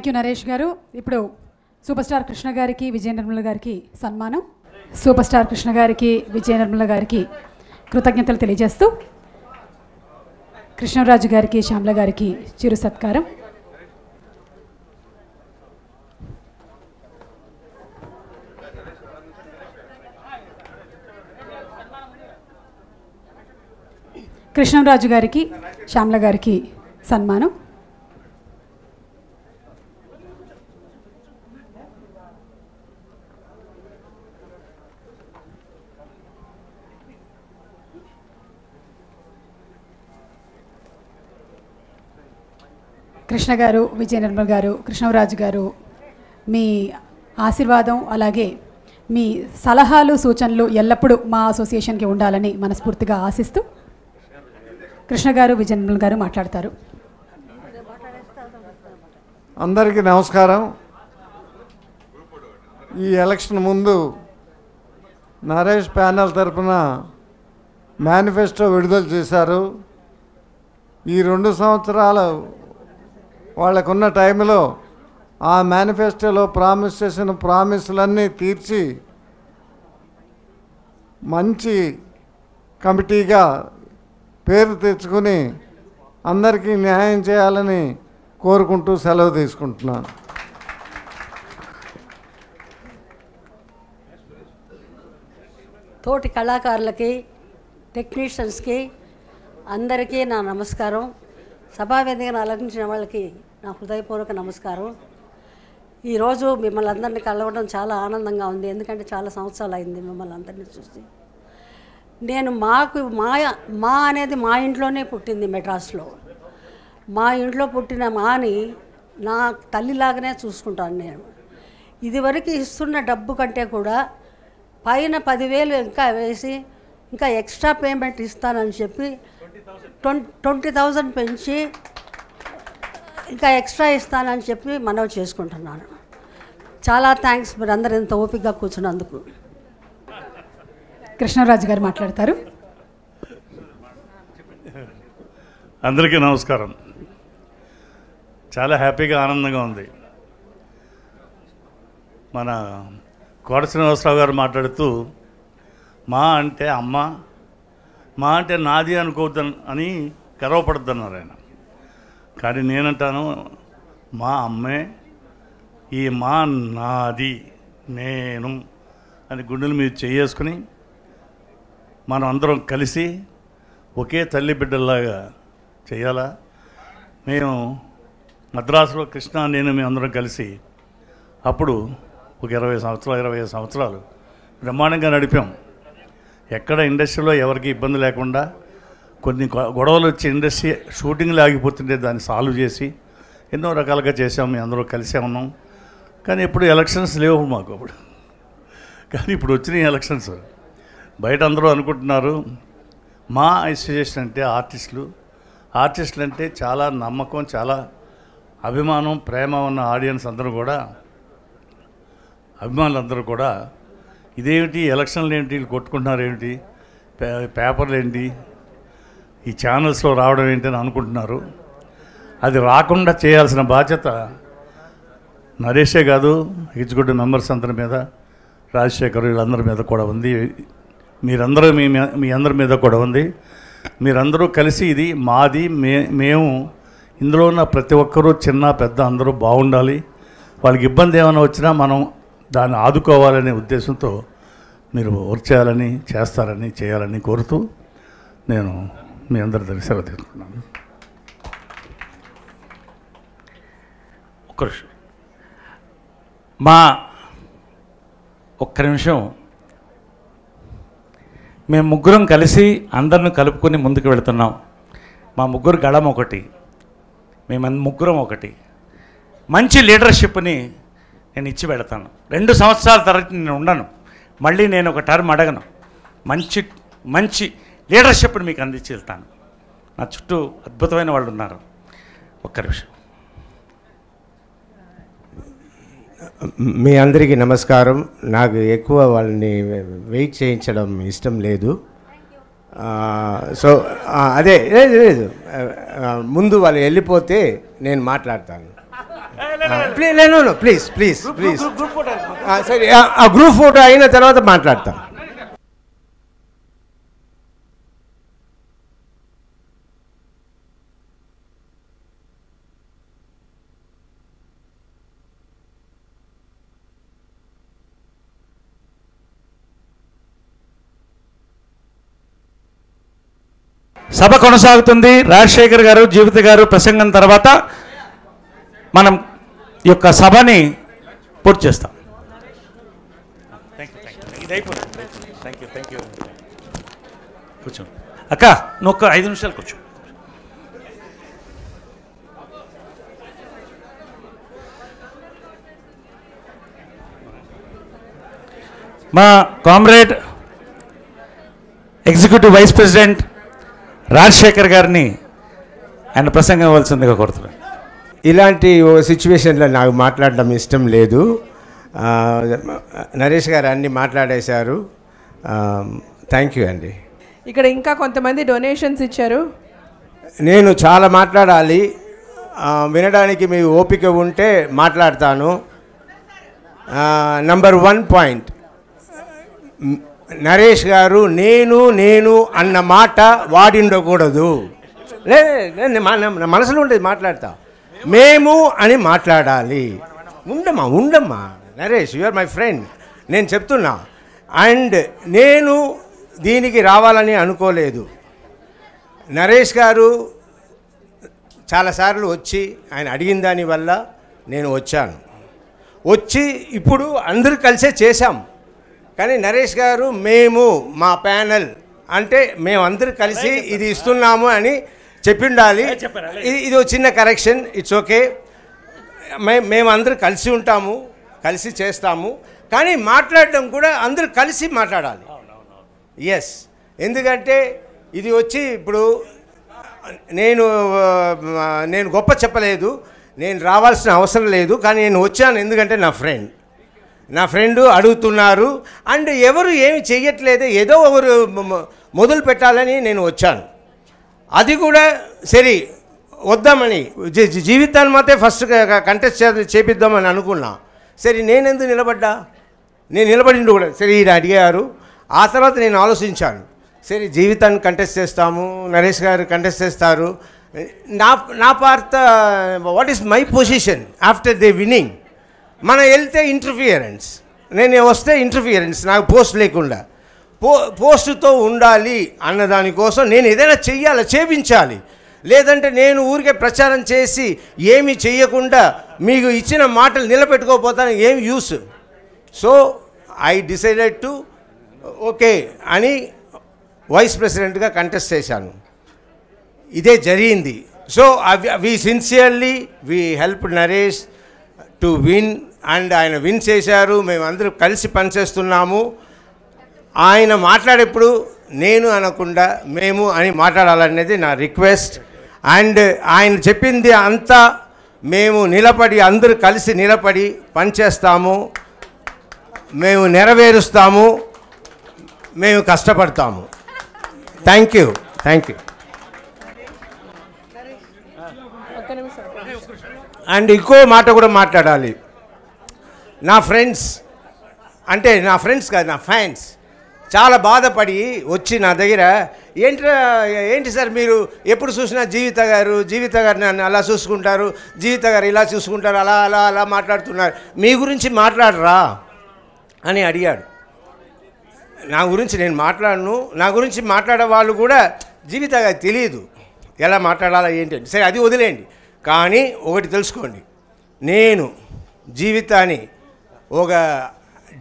Thank you Naresh గారు. ఇప్పుడు super star Krishna గారికి విజయ నిర్మల గారికి సన్మానం. సూపర్ స్టార్ కృష్ణ గారికి విజయ నిర్మల గారికి కృతజ్ఞతలు తెలియజేస్తూ కృష్ణరాజు గారికి శ్యామల గారికి చిరు సత్కారం. కృష్ణరాజు గారికి శ్యామల గారికి సన్మానం. కృష్ణ గారు, విజయ నిర్మల్ గారు, కృష్ణరాజు గారు, మీ ఆశీర్వాదం అలాగే మీ సలహాలు సూచనలు ఎల్లప్పుడూ మా అసోసియేషన్కి ఉండాలని మనస్ఫూర్తిగా ఆశిస్తూ కృష్ణ గారు, విజయ నిర్మల్ గారు మాట్లాడతారు. అందరికీ నమస్కారం. ఈ ఎలక్షన్ ముందు నరేష్ ప్యానెల్ తరఫున మేనిఫెస్టో విడుదల చేశారు. ఈ 2 సంవత్సరాలు వాళ్ళకున్న టైంలో ఆ మేనిఫెస్టోలో ప్రామిస్ చేసిన ప్రామిస్లన్నీ తీర్చి మంచి కమిటీగా పేరు తెచ్చుకుని అందరికీ న్యాయం చేయాలని కోరుకుంటూ సెలవు తీసుకుంటున్నాను. తోటి కళాకారులకి, టెక్నీషియన్స్కి అందరికీ నా నమస్కారం. సభావేదికను అలంకరించిన వాళ్ళకి నా హృదయపూర్వక నమస్కారం. ఈరోజు మిమ్మల్ని అందరినీ కలవడం చాలా ఆనందంగా ఉంది. ఎందుకంటే చాలా సంవత్సరాలు అయింది మిమ్మల్ని అందరినీ చూసి. నేను మా అనేది మా ఇంట్లోనే పుట్టింది మెడ్రాస్లో. మా ఇంట్లో పుట్టిన మాని నా తల్లిలాగానే చూసుకుంటాను నేను. ఇదివరకు ఇస్తున్న డబ్బు కంటే కూడా పైన 10,000 ఇంకా వేసి ఇంకా ఎక్స్ట్రా పేమెంట్ ఇస్తానని చెప్పి 20,000 పెంచి ఇంకా ఎక్స్ట్రా ఇస్తానని చెప్పి మనవి చేసుకుంటున్నాను. చాలా థ్యాంక్స్ మీరు అందరూ ఇంత ఓపికగా కూర్చున్నందుకు. కృష్ణరాజు గారు మాట్లాడతారు. అందరికీ నమస్కారం. చాలా హ్యాపీగా ఆనందంగా ఉంది. మన కోట శ్రీనివాసరావు గారు మాట్లాడుతూ మా అంటే అమ్మ, మా అంటే నాది అనుకోవద్దని అని గర్వపడద్దన్నారు ఆయన. కానీ నేనంటాను మా అమ్మే, ఈ మా నాది నేను అని గుండెల మీద చేసుకుని మనం అందరం కలిసి ఒకే తల్లి బిడ్డల్లాగా చేయాలా. మేము మద్రాసులో కృష్ణ నేను మేము అందరం కలిసి అప్పుడు ఒక 25 సంవత్సరాలు బ్రహ్మాండంగా నడిపాం. ఎక్కడ ఇండస్ట్రీలో ఎవరికి ఇబ్బంది లేకుండా, కొన్ని గొడవలు వచ్చి ఇండస్ట్రీ షూటింగ్లు ఆగిపోతుంటే దాన్ని సాల్వ్ చేసి ఎన్నో రకాలుగా చేసాం. మేము అందరూ కలిసే ఉన్నాం. కానీ ఇప్పుడు ఎలక్షన్స్ లేవు మాకు అప్పుడు. కానీ ఇప్పుడు వచ్చినాయి ఎలక్షన్స్. బయట అందరూ అనుకుంటున్నారు మా అసోసియేషన్ అంటే ఆర్టిస్టులు అంటే చాలా నమ్మకం, చాలా అభిమానం, ప్రేమ ఉన్న ఆడియన్స్ అందరూ కూడా, అభిమానులందరూ కూడా ఇదేమిటి ఎలక్షన్లు ఏంటి, వీళ్ళు కొట్టుకుంటున్నారు ఏమిటి, పేపర్లు ఏంటి, ఈ ఛానల్స్లో రావడం ఏంటి అని అనుకుంటున్నారు. అది రాకుండా చేయాల్సిన బాధ్యత నరేషే కాదు, ఎగ్జిక్యూటివ్ మెంబర్స్ అందరి మీద, రాజశేఖర్ వీళ్ళందరి మీద కూడా ఉంది. మీరందరూ మీ అందరి మీద కూడా ఉంది. మీరందరూ కలిసి ఇది మాది, మేము ఇందులో ఉన్న ప్రతి ఒక్కరూ చిన్న పెద్ద అందరూ బాగుండాలి. వాళ్ళకి ఇబ్బంది ఏమైనా వచ్చినా మనం దాన్ని ఆదుకోవాలనే ఉద్దేశంతో మీరు వర్క్ చేయాలని కోరుతూ నేను మీ అందరి దగ్గర సెలవు తీసుకున్నాను. ఒక్క నిమిషం మేము ముగ్గురం కలిసి అందరిని కలుపుకొని ముందుకు వెళుతున్నాం. మా ముగ్గురు గళం ఒకటి, మేము ముగ్గురం ఒకటి. మంచి లీడర్షిప్ని నేను ఇచ్చి పెడతాను. 2 సంవత్సరాల తర్వాత నేను ఉండను, మళ్ళీ నేను ఒక టర్మ్ అడగను. మంచి లీడర్షిప్ని మీకు అందించి వెళ్తాను. నా చుట్టూ అద్భుతమైన వాళ్ళు ఉన్నారు. ఒక్క నిమిషం. మీ అందరికీ నమస్కారం. నాకు ఎక్కువ వాళ్ళని వెయిట్ చేయించడం ఇష్టం లేదు. సో అదే లేదు, ముందు వాళ్ళు వెళ్ళిపోతే నేను మాట్లాడతాను. ప్లీజ్ ప్లీజ్ ప్లీజ్ సరే, ఆ గ్రూప్ ఫోటో అయిన తర్వాత మాట్లాడతాం. సభ కొనసాగుతుంది. రాజశేఖర్ గారు, జీవిత గారు ప్రసంగం తర్వాత మనం ఈ యొక్క సభని పూర్తి చేస్తాం. కూర్చో అక్క, నువ్వు ఒక 5 నిమిషాలు కూర్చో. మా comrade executive vice president Rajasekhar గారిని ఆయన ప్రసంగం ఇవ్వాల్సిందిగా కోరుతున్నాను. ఇలాంటి సిచ్యువేషన్లో నాకు మాట్లాడడం ఇష్టం లేదు. నరేష్ గారు అన్నీ మాట్లాడేశారు. థ్యాంక్ యూ అండి. ఇక్కడ ఇంకా కొంతమంది డొనేషన్స్ ఇచ్చారు. నేను చాలా మాట్లాడాలి, వినడానికి మీ ఓపిక ఉంటే మాట్లాడతాను. నంబర్ 1 పాయింట్, నరేష్ గారు నేను అన్న మాట వాడిండకూడదు. నా మనసులో ఉండేది మాట్లాడతా. మేము అని మాట్లాడాలి. ఉండమ్మా Naresh, you are my friend, నేను చెప్తున్నా. అండ్ నేను దీనికి రావాలని అనుకోలేదు. నరేష్ గారు చాలాసార్లు వచ్చి ఆయన అడిగిన దానివల్ల నేను వచ్చాను. వచ్చి ఇప్పుడు అందరూ కలిసే చేశాం. కానీ నరేష్ గారు మేము మా ప్యానెల్ అంటే మేమందరూ కలిసి ఇది ఇస్తున్నాము అని చెప్పిండాలి. ఇది ఒక చిన్న కరెక్షన్, ఇట్స్ ఓకే. మేమందరూ కలిసి ఉంటాము, కలిసి చేస్తాము. కానీ మాట్లాడడం కూడా అందరూ కలిసి మాట్లాడాలి. ఎస్, ఎందుకంటే ఇది వచ్చి ఇప్పుడు నేను గొప్ప చెప్పలేదు, నేను రావాల్సిన అవసరం లేదు. కానీ నేను వచ్చాను ఎందుకంటే నా ఫ్రెండ్ అడుగుతున్నారు. అండ్ ఎవరు ఏమి చెయ్యట్లేదు, ఏదో ఒకరు మొదలు పెట్టాలని నేను వచ్చాను. అది కూడా సరే వద్దామని జీవితాన్ని మాత్రం ఫస్ట్ కంటెస్ట్ చేపిద్దామని అనుకున్నా. సరే నేను ఎందుకు నేను నిలబడిండు కూడా. సరే ఈయన అడిగారు. ఆ తర్వాత నేను ఆలోచించాను, సరే జీవితాన్ని కంటెస్ట్ చేస్తాము, నరేష్ గారు కంటెస్ట్ చేస్తారు. నా part what is my position after they winnowing. మనం వెళ్తే ఇంటర్ఫియరెన్స్, నేను వస్తే ఇంటర్ఫియరెన్స్, నాకు పోస్ట్ లేకుండా పోస్టుతో ఉండాలి అన్నదానికోసం నేను ఏదైనా చేపించాలి. లేదంటే నేను ఊరికే ప్రచారం చేసి ఏమీ చెయ్యకుండా మీకు ఇచ్చిన మాటలు నిలబెట్టుకోకపోతాను, ఏం use. So I decided to okay అని వైస్ ప్రెసిడెంట్గా కంటెస్ట్ చేశాను. ఇదే జరిగింది. So we sincerely we help Naresh to win. And ఆయన విన్ చేశారు. మేమందరూ కలిసి పనిచేస్తున్నాము. ఆయన మాట్లాడేప్పుడు నేను అనకుండా మేము అని మాట్లాడాలనేది నా రిక్వెస్ట్. అండ్ ఆయన చెప్పింది అంతా మేము నిలబడి అందరూ కలిసి నిలబడి పనిచేస్తాము, మేము నెరవేరుస్తాము, మేము కష్టపడతాము. Thank you. అండ్ ఇంకో మాట కూడా మాట్లాడాలి. నా ఫ్రెండ్స్ అంటే నా ఫ్రెండ్స్ కాదు, నా ఫ్యాన్స్ చాలా బాధపడి వచ్చి నా దగ్గర ఏంటి సార్ మీరు ఎప్పుడు చూసినా జీవిత గారు నన్ను అలా చూసుకుంటారు, జీవిత గారు ఇలా చూసుకుంటారు, అలా మాట్లాడుతున్నారు, మీ గురించి మాట్లాడరా అని అడిగాడు. నా గురించి నేను మాట్లాడను. నా గురించి మాట్లాడే వాళ్ళు కూడా జీవిత గారికి తెలియదు ఎలా మాట్లాడాలా ఏంటి. సరే అది వదిలేండి. కానీ ఒకటి తెలుసుకోండి, నేను జీవితాన్ని ఒక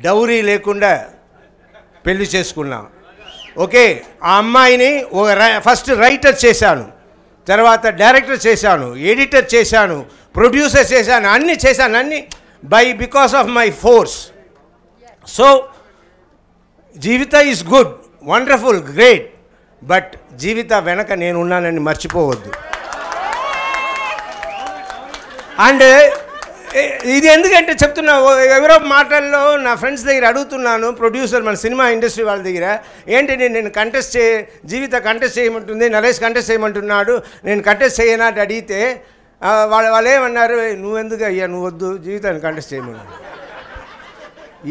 డౌరీ లేకుండా పెళ్లి చేసుకున్నా. ఓకే, ఆ అమ్మాయిని ఒక ఫస్ట్ రైటర్ చేశాను, తర్వాత డైరెక్టర్ చేశాను, ఎడిటర్ చేశాను, ప్రొడ్యూసర్ చేశాను, అన్నీ చేశాను, అన్నీ because of my force. So Jeevitha is good, wonderful, great. But Jeevitha వెనక నేను ఉన్నానని మర్చిపోవద్దు. అండ్ ఇది ఎందుకంటే చెప్తున్నా, ఎవరో మాటల్లో నా ఫ్రెండ్స్ దగ్గర అడుగుతున్నాను, ప్రొడ్యూసర్ మన సినిమా ఇండస్ట్రీ వాళ్ళ దగ్గర, ఏంటి నేను జీవిత కంటెస్ట్ చేయమంటుంది, నరేష్ కంటెస్ట్ చేయమంటున్నాడు, నేను కంటెస్ట్ చేయనా అని అడిగితే వాళ్ళు ఏమన్నారు, నువ్వెందుకు అయ్యా నువ్వు వద్దు జీవితాన్ని కంటెస్ట్ చేయమన్నారు.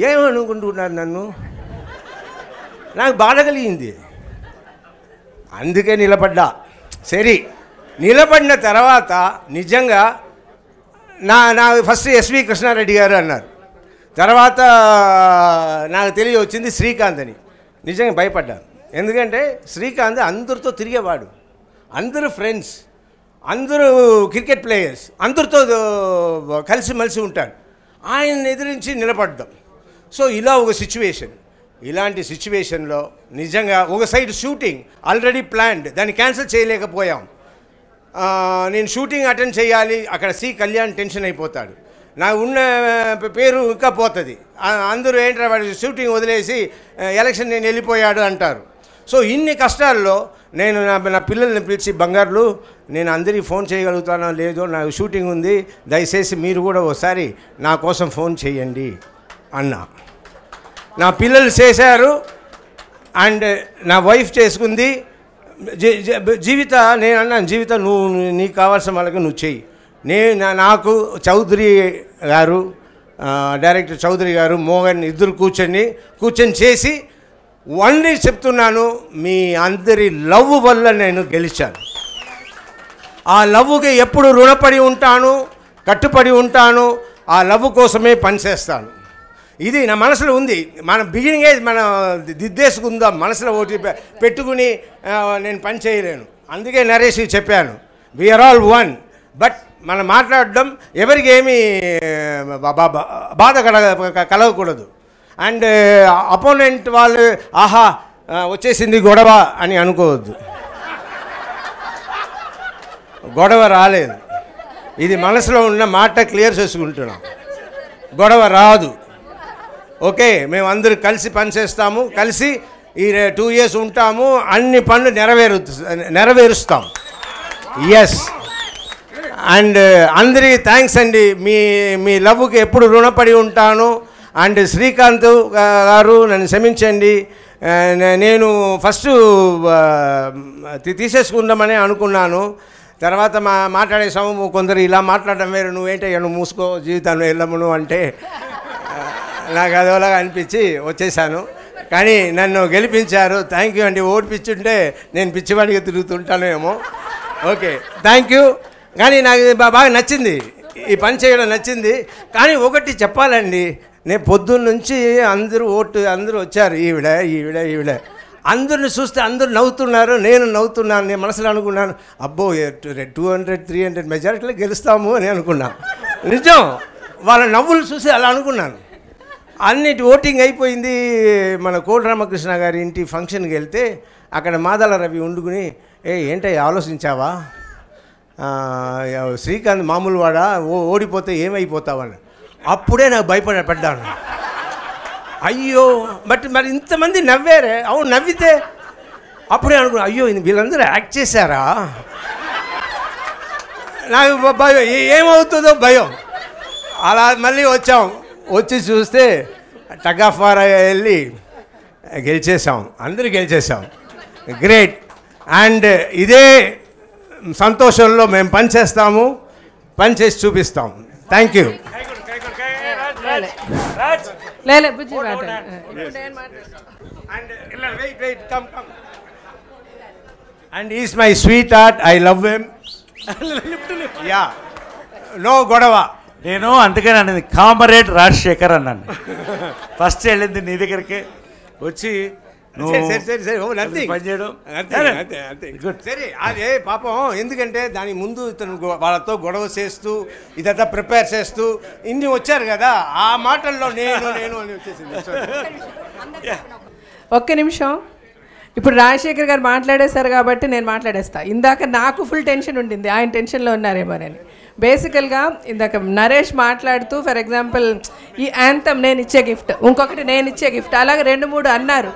ఏమనుకుంటున్నారు నన్ను, నాకు బాధ కలిగింది, అందుకే నిలబడ్డా. సరే నిలబడిన తర్వాత నిజంగా నా ఫస్ట్ ఎస్వి కృష్ణారెడ్డి గారు అన్నారు, తర్వాత నాకు తెలియవచ్చింది శ్రీకాంత్ అని. నిజంగా భయపడ్డాను, ఎందుకంటే శ్రీకాంత్ అందరితో తిరిగేవాడు, అందరూ ఫ్రెండ్స్, అందరూ క్రికెట్ ప్లేయర్స్, అందరితో కలిసిమెలిసి ఉంటాడు. ఆయన ఎదిరించి నిలబడ్డాం. సో ఇలా ఒక సిచ్యువేషన్, ఇలాంటి సిచ్యువేషన్లో నిజంగా ఒక సైడ్ షూటింగ్ ఆల్రెడీ ప్లాన్డ్, దాన్ని క్యాన్సిల్ చేయలేకపోయాం. నేను షూటింగ్ అటెండ్ చేయాలి, అక్కడ సి కళ్యాణ్ టెన్షన్ అయిపోతాడు, నాకు ఉన్న పేరు ఇంకా పోతుంది, అందరూ ఏంటంటే వాడు షూటింగ్ వదిలేసి ఎలక్షన్ నేను వెళ్ళిపోయాడు అంటారు. సో ఇన్ని కష్టాల్లో నేను నా పిల్లల్ని పిలిచి, బంగారులు నేను అందరికీ ఫోన్ చేయగలుగుతానో లేదో, నాకు షూటింగ్ ఉంది, దయచేసి మీరు కూడా ఒకసారి నా కోసం ఫోన్ చేయండి అన్నా. నా పిల్లలు చేశారు అండ్ నా వైఫ్ చేసుకుంది. జీవిత నేను అన్నాను, జీవిత నువ్వు నీకు కావాల్సిన వాళ్ళకి నువ్వు చెయ్యి. నాకు చౌదరి గారు, డైరెక్టర్ చౌదరి గారు, మోహన్ ఇద్దరు కూర్చొని చేసి ఓన్లీ చెప్తున్నాను, మీ అందరి లవ్ వల్ల నేను గెలిచాను. ఆ లవ్కి ఎప్పుడు రుణపడి ఉంటాను, కట్టుపడి ఉంటాను, ఆ లవ్ కోసమే పనిచేస్తాను. ఇది నా మనసులో ఉంది. మన బిగినింగే మనం దిద్దేసుకుందాం, మనసులో ఒకటి పెట్టుకుని నేను పని చేయలేను. అందుకే నరేష్కి చెప్పాను, వీఆర్ ఆల్ వన్. బట్ మనం మాట్లాడడం ఎవరికి ఏమీ బాధ కలగకూడదు. అండ్ అపోనెంట్ వాళ్ళు ఆహా వచ్చేసింది గొడవ అని అనుకోవద్దు. గొడవ రాలేదు, ఇది మనసులో ఉన్న మాట క్లియర్ చేసుకుంటున్నాం, గొడవ రాదు. ఓకే, మేము అందరూ కలిసి పనిచేస్తాము, కలిసి ఈ 2 years ఉంటాము, అన్ని పనులు నెరవేరుస్తాం. ఎస్, అండ్ అందరికీ థ్యాంక్స్ అండి, మీ లవ్కి ఎప్పుడు రుణపడి ఉంటాను. అండ్ శ్రీకాంత్ గారు నన్ను క్షమించండి, నేను ఫస్ట్ తీసేసుకుందామని అనుకున్నాను, తర్వాత మాట్లాడేసాము. కొందరు ఇలా మాట్లాడడం వేరు, నువ్వేంటయ్యా నువ్వు మూసుకో జీవితాన్ని వెళ్ళమును అంటే నాకు అదోలాగా అనిపించి వచ్చేసాను. కానీ నన్ను గెలిపించారు, థ్యాంక్ యూ అండి. ఓడిపించుంటే నేను పిచ్చివాడిగా తిరుగుతుంటాను ఏమో. Okay, thank you. కానీ నాకు బాగా నచ్చింది, ఈ పని చేయడం నచ్చింది. కానీ ఒకటి చెప్పాలండి, నేను పొద్దున్న నుంచి అందరూ వచ్చారు, ఈవిడ అందరిని చూస్తే అందరూ నవ్వుతున్నారు, నేను నవ్వుతున్నాను. నేను మనసులో అనుకున్నాను, అబ్బో 200-300 మెజారిటీలో గెలుస్తాము అని అనుకున్నాను. నిజం, వాళ్ళ నవ్వులు చూసి అలా అనుకున్నాను. అన్నిటి ఓటింగ్ అయిపోయింది. మన కోడి రామకృష్ణ గారి ఇంటి ఫంక్షన్కి వెళ్తే అక్కడ మాదాల రవి ఉండుకుని, ఏంటో ఆలోచించావా, శ్రీకాంత్ మామూలు వాడా, ఓడిపోతే ఏమైపోతావని. అప్పుడే నాకు భయపడ్డాను. అయ్యో మరి ఇంతమంది నవ్వారే, అవును నవ్వితే అప్పుడే అనుకున్నా, అయ్యో వీళ్ళందరూ యాక్ట్ చేశారా, నాకు భయం, ఏమవుతుందో భయం. అలా మళ్ళీ వచ్చి చూస్తే టగ్ ఆఫ్ వార్ వెళ్ళి గెలిచేసాం, అందరూ గెలిచేసాం. గ్రేట్. అండ్ ఇదే సంతోషంలో మేము పనిచేస్తాము, పనిచేసి చూపిస్తాం. Thank you. And is my sweetheart, I love him. Yeah, no గొడవ. నేను అందుకని అన్నది కామరేడ్ రాజశేఖర్ అన్నాను. ఫస్ట్ వెళ్ళింది నీ దగ్గరికి వచ్చి సరే, అదే పాపం. ఎందుకంటే దాని ముందు ఇతను వాళ్ళతో గొడవ చేస్తూ ఇదంతా ప్రిపేర్ చేస్తూ ఇన్ని వచ్చారు కదా, ఆ మాటల్లో నేను అని వచ్చేసింది. ఒక్క నిమిషం, ఇప్పుడు రాజశేఖర్ గారు మాట్లాడేశారు కాబట్టి నేను మాట్లాడేస్తా. ఇందాక నాకు ఫుల్ టెన్షన్ ఉండింది, ఆయన టెన్షన్లో ఉన్నారేమోనని. బేసికల్గా ఇందాక నరేష్ మాట్లాడుతూ ఫర్ ఎగ్జాంపుల్ ఈ యాంథమ్ నేను ఇచ్చే గిఫ్ట్, ఇంకొకటి నేను ఇచ్చే గిఫ్ట్, అలాగే 2-3 అన్నారు.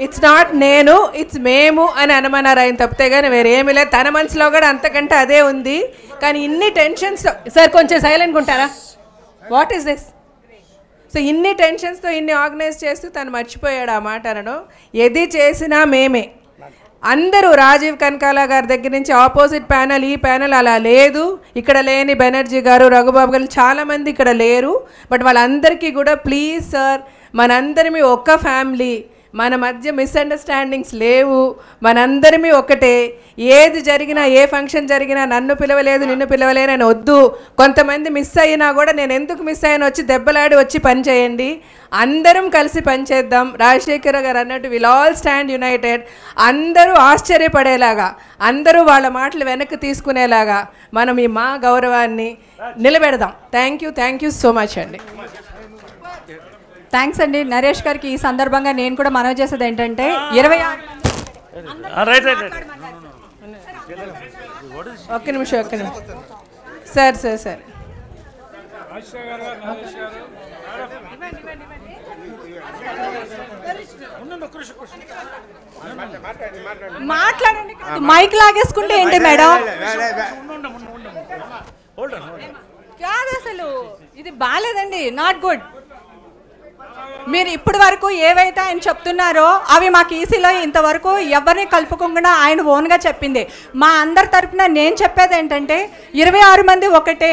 ఇట్స్ నాట్ నేను, ఇట్స్ మేము అని అనమన్నారు ఆయన, తప్పితే కానీ వేరేమీ లేదు. తన మనసులో కూడా అంతకంటే అదే ఉంది. కానీ ఇన్ని టెన్షన్స్తో, సార్ కొంచెం సైలెంట్గా ఉంటారా, వాట్ ఈస్ దిస్? సో ఇన్ని టెన్షన్స్తో ఇన్ని ఆర్గనైజ్ చేస్తూ తను మర్చిపోయాడు ఆ మాట అనడం. ఏది చేసినా మేమే, అందరూ రాజీవ్ కనకాల గారి దగ్గర నుంచి ఆపోజిట్ ప్యానల్, ఈ ప్యానల్ అలా లేదు. ఇక్కడ లేని బెనర్జీ గారు, రఘుబాబు గారు చాలామంది ఇక్కడ లేరు. బట్ వాళ్ళందరికీ కూడా ప్లీజ్ సార్, మనందరిమీ ఒక్క ఫ్యామిలీ, మన మధ్య మిస్అండర్స్టాండింగ్స్ లేవు, మనందరిమీ ఒకటే. ఏది జరిగినా, ఏ ఫంక్షన్ జరిగినా నన్ను పిలవలేదు, నిన్ను పిలవలేనని వద్దు. కొంతమంది మిస్ అయినా కూడా నేను ఎందుకు మిస్ అయ్యాను వచ్చి దెబ్బలాడి వచ్చి పని చేయండి. అందరం కలిసి పనిచేద్దాం. రాజశేఖర్ గారు అన్నట్టు విల్ ఆల్ స్టాండ్ యునైటెడ్. అందరూ ఆశ్చర్యపడేలాగా, అందరూ వాళ్ళ మాటలు వెనక్కి తీసుకునేలాగా మనం ఈ మా గౌరవాన్ని నిలబెడదాం. థ్యాంక్ యూ సో మచ్ అండి. థ్యాంక్స్ అండి. నరేష్ గారికి ఈ సందర్భంగా నేను కూడా మనవి చేసేది ఏంటంటే 26 ఒక్క నిమిషం సార్ మాట్లాడండి. మైక్ లాగేసుకుంటే ఏంటి మేడం? కాదు, అసలు ఇది బాగాలేదండి, నాట్ గుడ్. మీరు ఇప్పటి వరకు ఏవైతే ఆయన చెప్తున్నారో అవి మాకు ఈసీలో ఇంతవరకు ఎవరిని కలుపుకుండా ఆయన ఓన్గా చెప్పింది. మా అందరి తరఫున నేను చెప్పేది ఏంటంటే 26 మంది ఒకటే.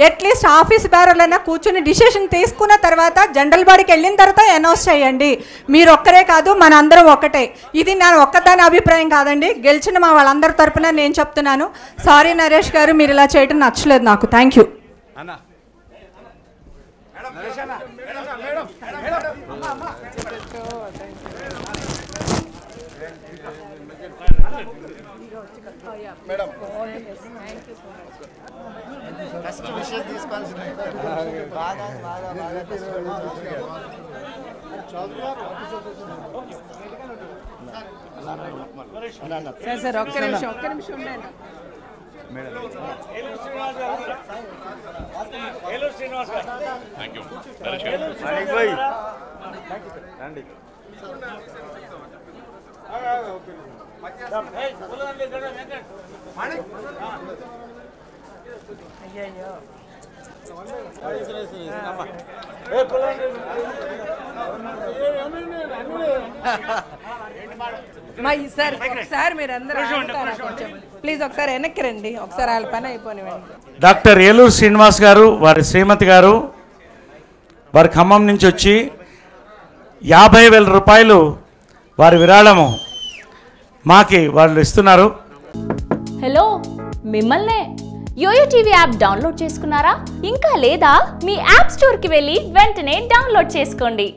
అట్లీస్ట్ ఆఫీస్ బేరర్లైనా కూర్చుని డిసిషన్ తీసుకున్న తర్వాత జనరల్ బాడీకి వెళ్ళిన తర్వాత అనౌన్స్ చేయండి. మీరు ఒక్కరే కాదు, మన అందరం ఒకటే. ఇది నా ఒక్కదాని అభిప్రాయం కాదండి, గెలిచిన మా వాళ్ళందరి తరఫున నేను చెప్తున్నాను. సారీ నరేష్ గారు, మీరు ఇలా చేయడం నచ్చలేదు నాకు. Thank you. సార్ ఒక్క నిమిషం ఉండండి. సార్ మీరు అందరూ ప్లీజ్ ఒకసారి వెనక్కి రండి, ఒకసారి వాళ్ళ పని అయిపోనివ్వండి. డాక్టర్ ఏలూరు శ్రీనివాస్ గారు, వారి శ్రీమతి గారు, వారి ఖమ్మం నుంచి వచ్చి 50,000 రూపాయలు వారి విరాళము మాకి వాళ్ళు ఇస్తున్నారు. హలో, మిమ్మల్నే. యోయో టీవీ యాప్ డౌన్లోడ్ చేసుకున్నారా? ఇంకా లేదా? మీ యాప్ స్టోర్కి వెళ్ళి వెంటనే డౌన్లోడ్ చేసుకోండి.